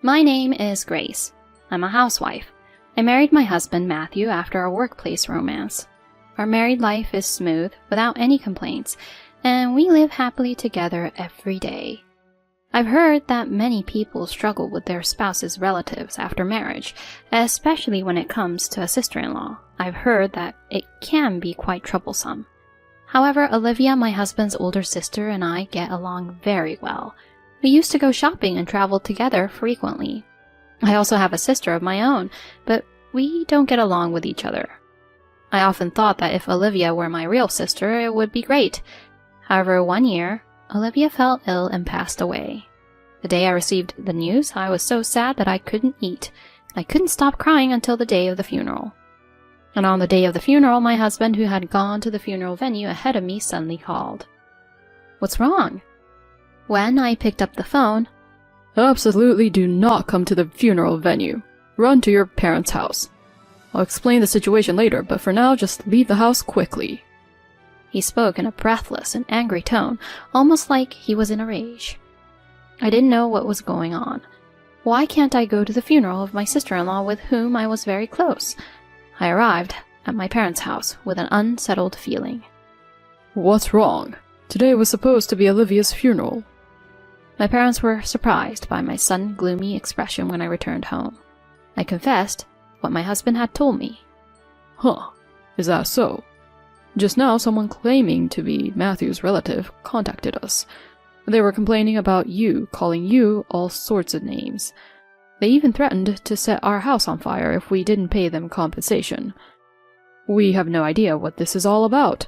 My name is Grace. I'm a housewife. I married my husband Matthew after a workplace romance. Our married life is smooth, without any complaints, and we live happily together every day. I've heard that many people struggle with their spouse's relatives after marriage, especially when it comes to a sister-in-law. I've heard that it can be quite troublesome. However, Olivia, my husband's older sister, and I get along very well. We used to go shopping and travel together frequently. I also have a sister of my own, but we don't get along with each other. I often thought that if Olivia were my real sister, it would be great. However, one year, Olivia fell ill and passed away. The day I received the news, I was so sad that I couldn't eat. I couldn't stop crying until the day of the funeral. And on the day of the funeral, my husband, who had gone to the funeral venue ahead of me, suddenly called. "What's wrong?" When I picked up the phone, "Absolutely do not come to the funeral venue. Run to your parents' house. I'll explain the situation later, but for now, just leave the house quickly." He spoke in a breathless and angry tone, almost like he was in a rage. I didn't know what was going on. Why can't I go to the funeral of my sister-in-law with whom I was very close? I arrived at my parents' house with an unsettled feeling. "What's wrong? Today was supposed to be Olivia's funeral." My parents were surprised by my sudden gloomy expression when I returned home. I confessed what my husband had told me. "Huh, is that so? Just now someone claiming to be Matthew's relative contacted us. They were complaining about you, calling you all sorts of names. They even threatened to set our house on fire if we didn't pay them compensation. We have no idea what this is all about.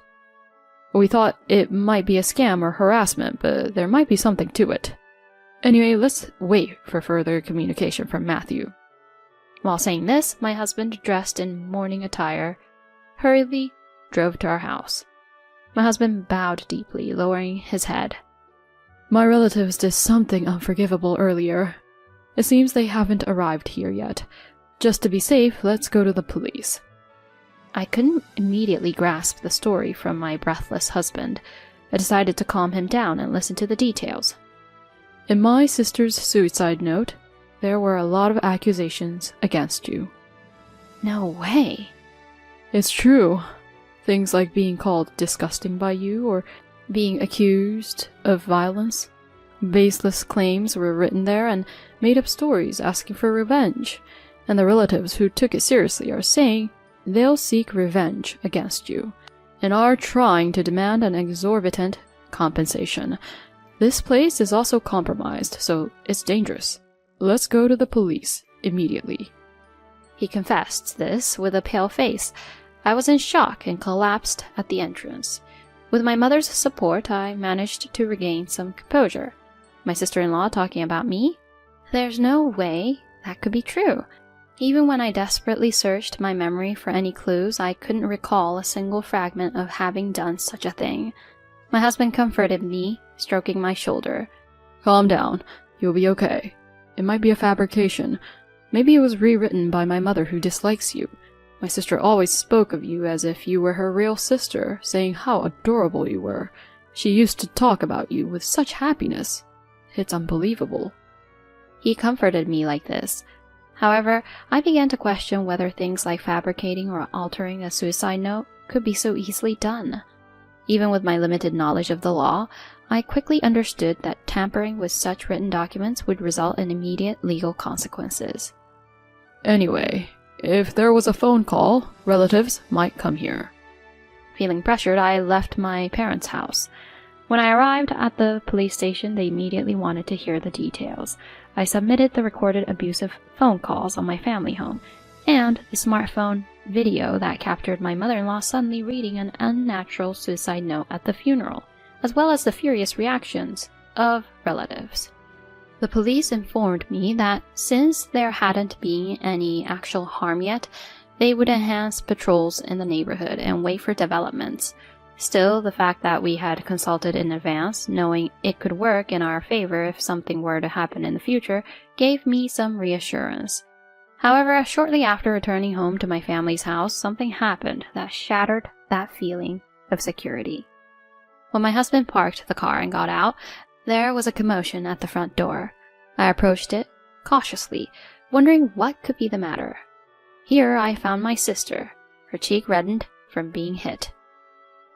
We thought it might be a scam or harassment, but there might be something to it. Anyway, let's wait for further communication from Matthew." While saying this, my husband, dressed in mourning attire, hurriedly drove to our house. My husband bowed deeply, lowering his head. "My relatives did something unforgivable earlier. It seems they haven't arrived here yet. Just to be safe, let's go to the police." I couldn't immediately grasp the story from my breathless husband. I decided to calm him down and listen to the details. "In my sister's suicide note, there were a lot of accusations against you." No way. "It's true. Things like being called disgusting by you or being accused of violence. Baseless claims were written there and made-up stories asking for revenge, and the relatives who took it seriously are saying they'll seek revenge against you and are trying to demand an exorbitant compensation. This place is also compromised, so it's dangerous. Let's go to the police immediately." He confessed this with a pale face. I was in shock and collapsed at the entrance. With my mother's support, I managed to regain some composure. My sister-in-law talking about me? There's no way that could be true. Even when I desperately searched my memory for any clues, I couldn't recall a single fragment of having done such a thing. My husband comforted me, stroking my shoulder. "Calm down. You'll be okay. It might be a fabrication. Maybe it was rewritten by my mother who dislikes you. My sister always spoke of you as if you were her real sister, saying how adorable you were. She used to talk about you with such happiness. It's unbelievable." He comforted me like this. However, I began to question whether things like fabricating or altering a suicide note could be so easily done. Even with my limited knowledge of the law, I quickly understood that tampering with such written documents would result in immediate legal consequences. "Anyway, if there was a phone call, relatives might come here." Feeling pressured, I left my parents' house. When I arrived at the police station, they immediately wanted to hear the details. I submitted the recorded abusive phone calls on my family home, and the smartphone video that captured my mother-in-law suddenly reading an unnatural suicide note at the funeral, as well as the furious reactions of relatives. The police informed me that since there hadn't been any actual harm yet, they would enhance patrols in the neighborhood and wait for developments. Still, the fact that we had consulted in advance, knowing it could work in our favor if something were to happen in the future, gave me some reassurance. However, shortly after returning home to my family's house, something happened that shattered that feeling of security. When my husband parked the car and got out, there was a commotion at the front door. I approached it, cautiously, wondering what could be the matter. Here I found my sister, her cheek reddened from being hit.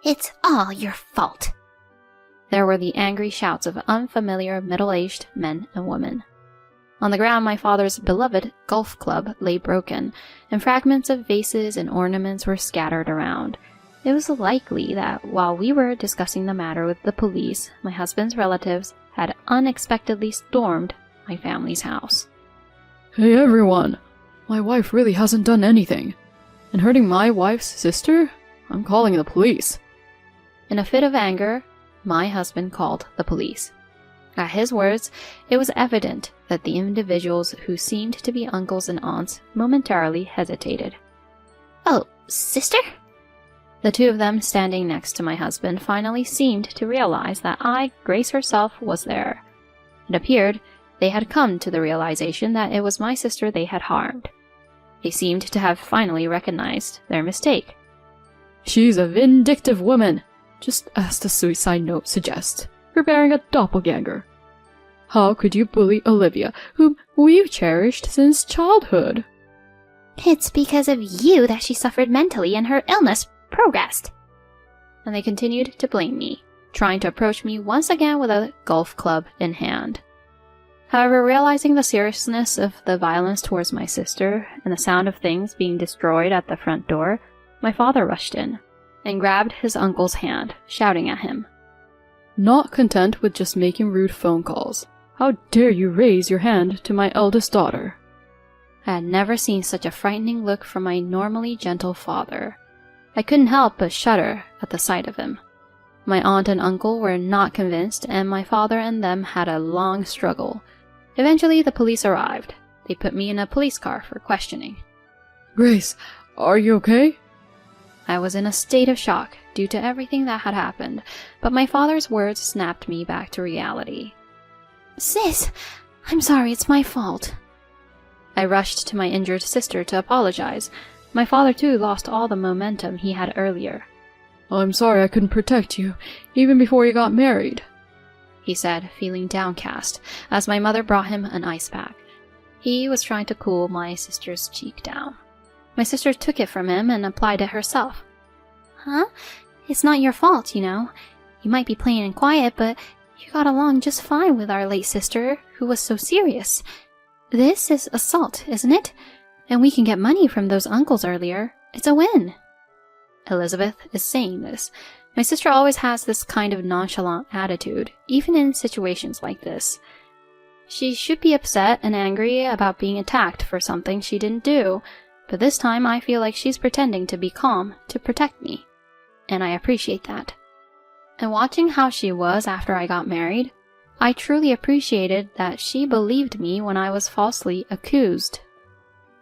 "It's all your fault." There were the angry shouts of unfamiliar middle-aged men and women. On the ground, my father's beloved golf club lay broken, and fragments of vases and ornaments were scattered around. It was likely that while we were discussing the matter with the police, my husband's relatives had unexpectedly stormed my family's house. Hey everyone! My wife really hasn't done anything. And hurting my wife's sister? I'm calling the police. In a fit of anger, my husband called the police. At his words, it was evident that the individuals who seemed to be uncles and aunts momentarily hesitated. "Oh, sister?" The two of them standing next to my husband finally seemed to realize that Grace herself, was there. It appeared they had come to the realization that it was my sister they had harmed. They seemed to have finally recognized their mistake. She's a vindictive woman, just as the suicide note suggests, preparing a doppelganger. How could you bully Olivia, whom we've cherished since childhood? "It's because of you that she suffered mentally and her illness progressed." And they continued to blame me, trying to approach me once again with a golf club in hand. However, realizing the seriousness of the violence towards my sister and the sound of things being destroyed at the front door, my father rushed in and grabbed his uncle's hand, shouting at him. Not content with just making rude phone calls, how dare you raise your hand to my eldest daughter? I had never seen such a frightening look from my normally gentle father. I couldn't help but shudder at the sight of him. My aunt and uncle were not convinced, and my father and them had a long struggle. Eventually, the police arrived. They put me in a police car for questioning. Grace, are you okay? I was in a state of shock due to everything that had happened, but my father's words snapped me back to reality. "Sis, I'm sorry, it's my fault." I rushed to my injured sister to apologize. My father too lost all the momentum he had earlier. I'm sorry I couldn't protect you, even before you got married, he said, feeling downcast, as my mother brought him an ice pack. He was trying to cool my sister's cheek down. My sister took it from him and applied it herself. "Huh? It's not your fault, you know. You might be plain and quiet, but you got along just fine with our late sister, who was so serious. This is assault, isn't it? And we can get money from those uncles earlier. It's a win." Elizabeth is saying this. My sister always has this kind of nonchalant attitude, even in situations like this. She should be upset and angry about being attacked for something she didn't do, but this time I feel like she's pretending to be calm to protect me, and I appreciate that. And watching how she was after I got married, I truly appreciated that she believed me when I was falsely accused.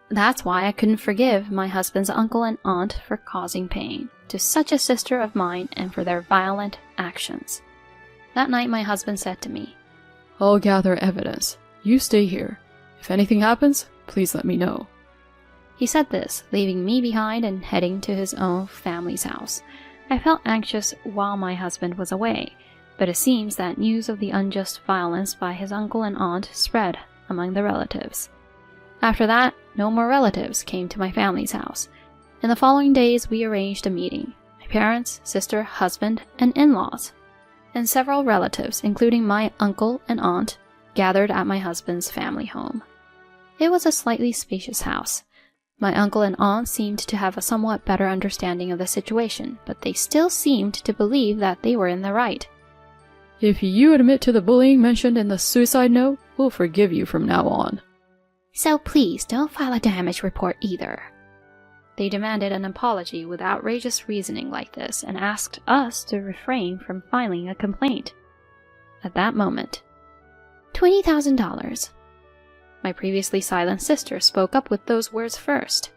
That's why I couldn't forgive my husband's uncle and aunt for causing pain to such a sister of mine and for their violent actions. That night my husband said to me, I'll gather evidence. You stay here. If anything happens, please let me know. He said this, leaving me behind and heading to his own family's house. I felt anxious while my husband was away, but it seems that news of the unjust violence by his uncle and aunt spread among the relatives. After that, no more relatives came to my family's house. In the following days, we arranged a meeting. My parents, sister, husband, and in-laws, and several relatives, including my uncle and aunt, gathered at my husband's family home. It was a slightly spacious house. My uncle and aunt seemed to have a somewhat better understanding of the situation, but they still seemed to believe that they were in the right. If you admit to the bullying mentioned in the suicide note, we'll forgive you from now on. So please don't file a damage report either. They demanded an apology with outrageous reasoning like this and asked us to refrain from filing a complaint. At that moment, $20,000. My previously silent sister spoke up with those words first.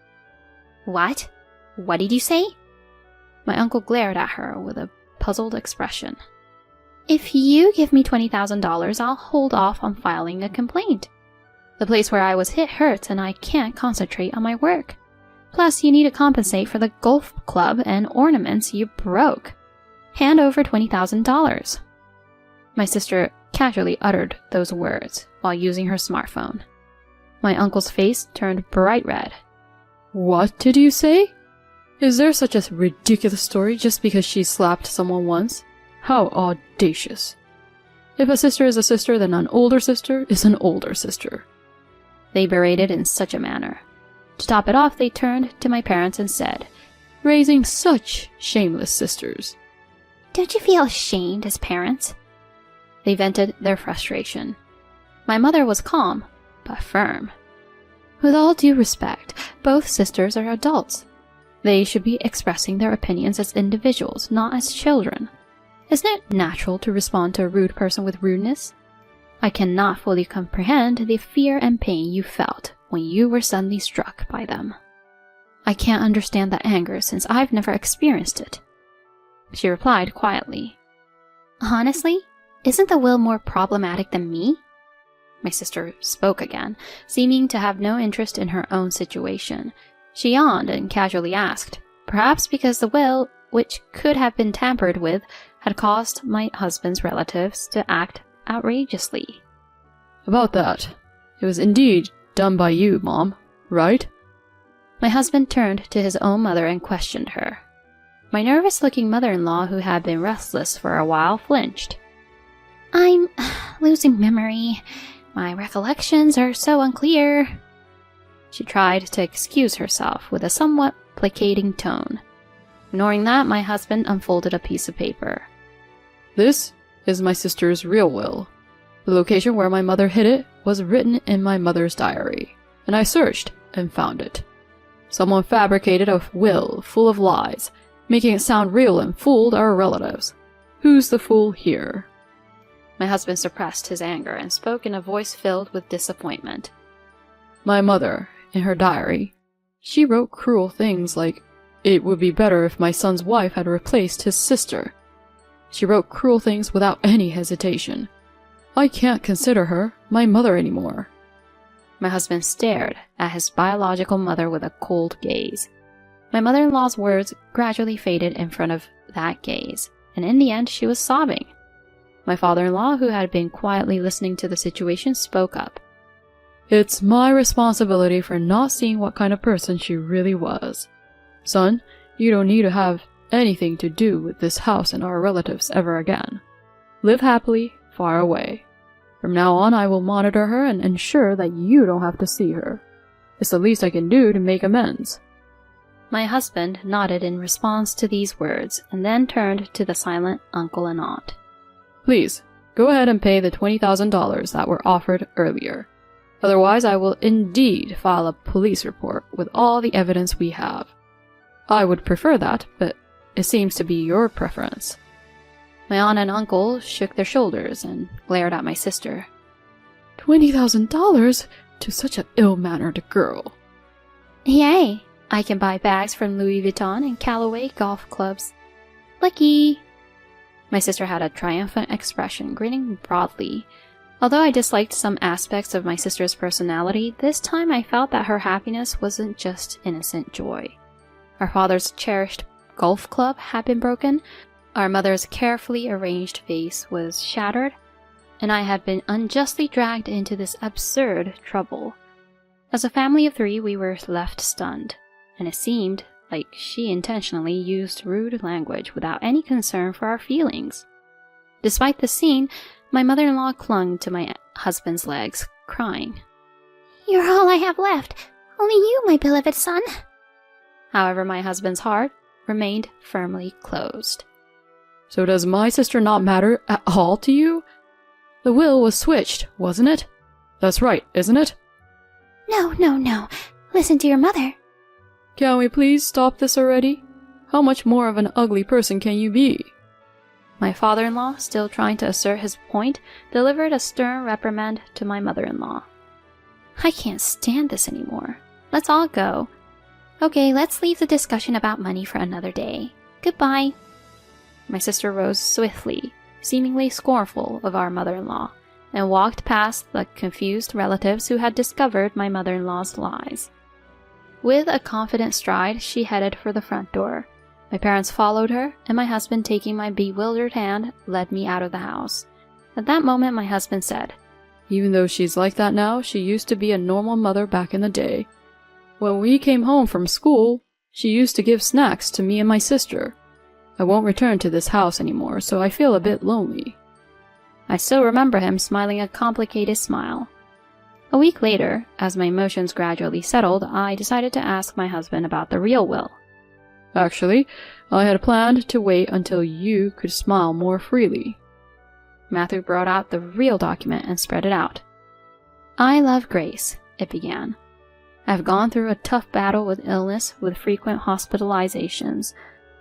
What? What did you say? My uncle glared at her with a puzzled expression. If you give me $20,000, I'll hold off on filing a complaint. The place where I was hit hurts and I can't concentrate on my work. Plus, you need to compensate for the golf club and ornaments you broke. Hand over $20,000. My sister casually uttered those words while using her smartphone. My uncle's face turned bright red. What did you say? Is there such a ridiculous story just because she slapped someone once? How audacious. If a sister is a sister, then an older sister is an older sister. They berated in such a manner. To top it off, they turned to my parents and said, Raising such shameless sisters. Don't you feel ashamed as parents? They vented their frustration. My mother was calm, but firm. With all due respect, both sisters are adults. They should be expressing their opinions as individuals, not as children. Isn't it natural to respond to a rude person with rudeness? I cannot fully comprehend the fear and pain you felt when you were suddenly struck by them. I can't understand that anger since I've never experienced it. She replied quietly. Honestly, isn't the will more problematic than me? My sister spoke again, seeming to have no interest in her own situation. She yawned and casually asked, perhaps because the will, which could have been tampered with, had caused my husband's relatives to act outrageously. About that, it was indeed done by you, Mom, right? My husband turned to his own mother and questioned her. My nervous-looking mother-in-law, who had been restless for a while, flinched. I'm losing memory. My recollections are so unclear. She tried to excuse herself with a somewhat placating tone. Ignoring that, my husband unfolded a piece of paper. This is my sister's real will. The location where my mother hid it was written in my mother's diary, and I searched and found it. Someone fabricated a will full of lies, making it sound real and fooled our relatives. Who's the fool here? My husband suppressed his anger and spoke in a voice filled with disappointment. My mother, in her diary, she wrote cruel things like, it would be better if my son's wife had replaced his sister. She wrote cruel things without any hesitation. I can't consider her my mother anymore. My husband stared at his biological mother with a cold gaze. My mother-in-law's words gradually faded in front of that gaze, and in the end she was sobbing. My father-in-law, who had been quietly listening to the situation, spoke up. It's my responsibility for not seeing what kind of person she really was. Son, you don't need to have anything to do with this house and our relatives ever again. Live happily, far away. From now on, I will monitor her and ensure that you don't have to see her. It's the least I can do to make amends. My husband nodded in response to these words, and then turned to the silent uncle and aunt. Please, go ahead and pay the $20,000 that were offered earlier. Otherwise, I will indeed file a police report with all the evidence we have. I would prefer that, but it seems to be your preference. My aunt and uncle shook their shoulders and glared at my sister. $20,000 to such an ill-mannered girl. Yay! I can buy bags from Louis Vuitton and Callaway golf clubs. Lucky! My sister had a triumphant expression, grinning broadly. Although I disliked some aspects of my sister's personality, this time I felt that her happiness wasn't just innocent joy. Our father's cherished golf club had been broken, our mother's carefully arranged vase was shattered, and I had been unjustly dragged into this absurd trouble. As a family of three, we were left stunned, and it seemed like she intentionally used rude language without any concern for our feelings. Despite the scene, my mother-in-law clung to my husband's legs, crying. You're all I have left. Only you, my beloved son. However, my husband's heart remained firmly closed. So does my sister not matter at all to you? The will was switched, wasn't it? That's right, isn't it? No. Listen to your mother. Can we please stop this already? How much more of an ugly person can you be? My father-in-law, still trying to assert his point, delivered a stern reprimand to my mother-in-law. I can't stand this anymore. Let's all go. Okay, let's leave the discussion about money for another day. Goodbye. My sister rose swiftly, seemingly scornful of our mother-in-law, and walked past the confused relatives who had discovered my mother-in-law's lies. With a confident stride, she headed for the front door. My parents followed her, and my husband, taking my bewildered hand, led me out of the house. At that moment, my husband said, Even though she's like that now, she used to be a normal mother back in the day. When we came home from school, she used to give snacks to me and my sister. I won't return to this house anymore, so I feel a bit lonely." I still remember him smiling a complicated smile. A week later, as my emotions gradually settled, I decided to ask my husband about the real will. "Actually, I had planned to wait until you could smile more freely." Matthew brought out the real document and spread it out. "I love Grace," it began. "I've gone through a tough battle with illness with frequent hospitalizations.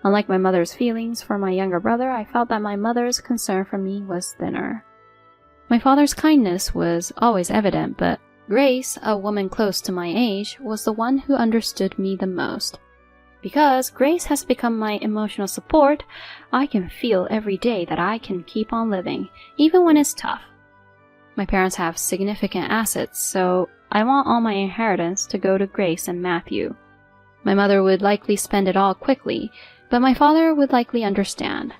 Unlike my mother's feelings for my younger brother, I felt that my mother's concern for me was thinner. My father's kindness was always evident, but Grace, a woman close to my age, was the one who understood me the most. Because Grace has become my emotional support, I can feel every day that I can keep on living, even when it's tough. My parents have significant assets, so I want all my inheritance to go to Grace and Matthew. My mother would likely spend it all quickly, but my father would likely understand.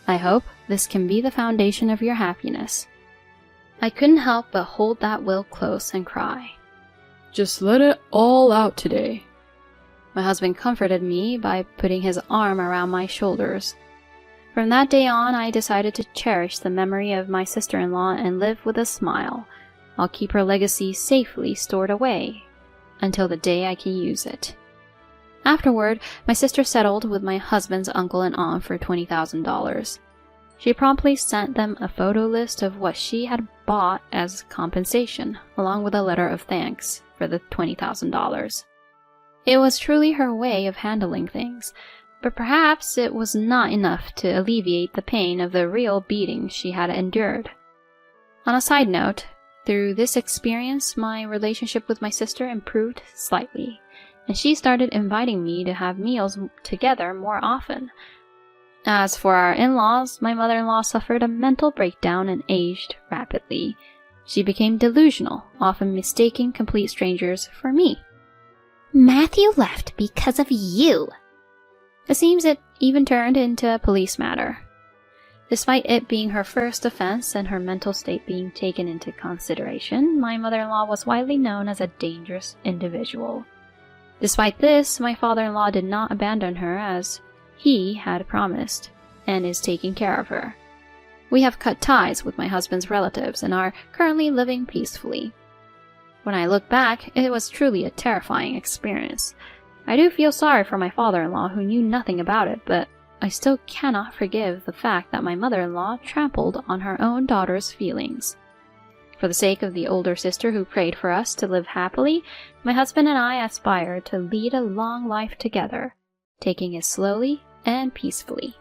I hope this can be the foundation of your happiness." I couldn't help but hold that will close and cry. "Just let it all out today." My husband comforted me by putting his arm around my shoulders. From that day on, I decided to cherish the memory of my sister-in-law and live with a smile. I'll keep her legacy safely stored away until the day I can use it. Afterward, my sister settled with my husband's uncle and aunt for $20,000. She promptly sent them a photo list of what she had bought as compensation, along with a letter of thanks for the $20,000. It was truly her way of handling things, but perhaps it was not enough to alleviate the pain of the real beating she had endured. On a side note, through this experience, my relationship with my sister improved slightly, and she started inviting me to have meals together more often. As for our in-laws, my mother-in-law suffered a mental breakdown and aged rapidly. She became delusional, often mistaking complete strangers for me. "Matthew left because of you." It seems it even turned into a police matter. Despite it being her first offense and her mental state being taken into consideration, my mother-in-law was widely known as a dangerous individual. Despite this, my father-in-law did not abandon her as he had promised, and is taking care of her. We have cut ties with my husband's relatives and are currently living peacefully. When I look back, it was truly a terrifying experience. I do feel sorry for my father-in-law who knew nothing about it, but I still cannot forgive the fact that my mother-in-law trampled on her own daughter's feelings. For the sake of the older sister who prayed for us to live happily, my husband and I aspire to lead a long life together, taking it slowly and peacefully.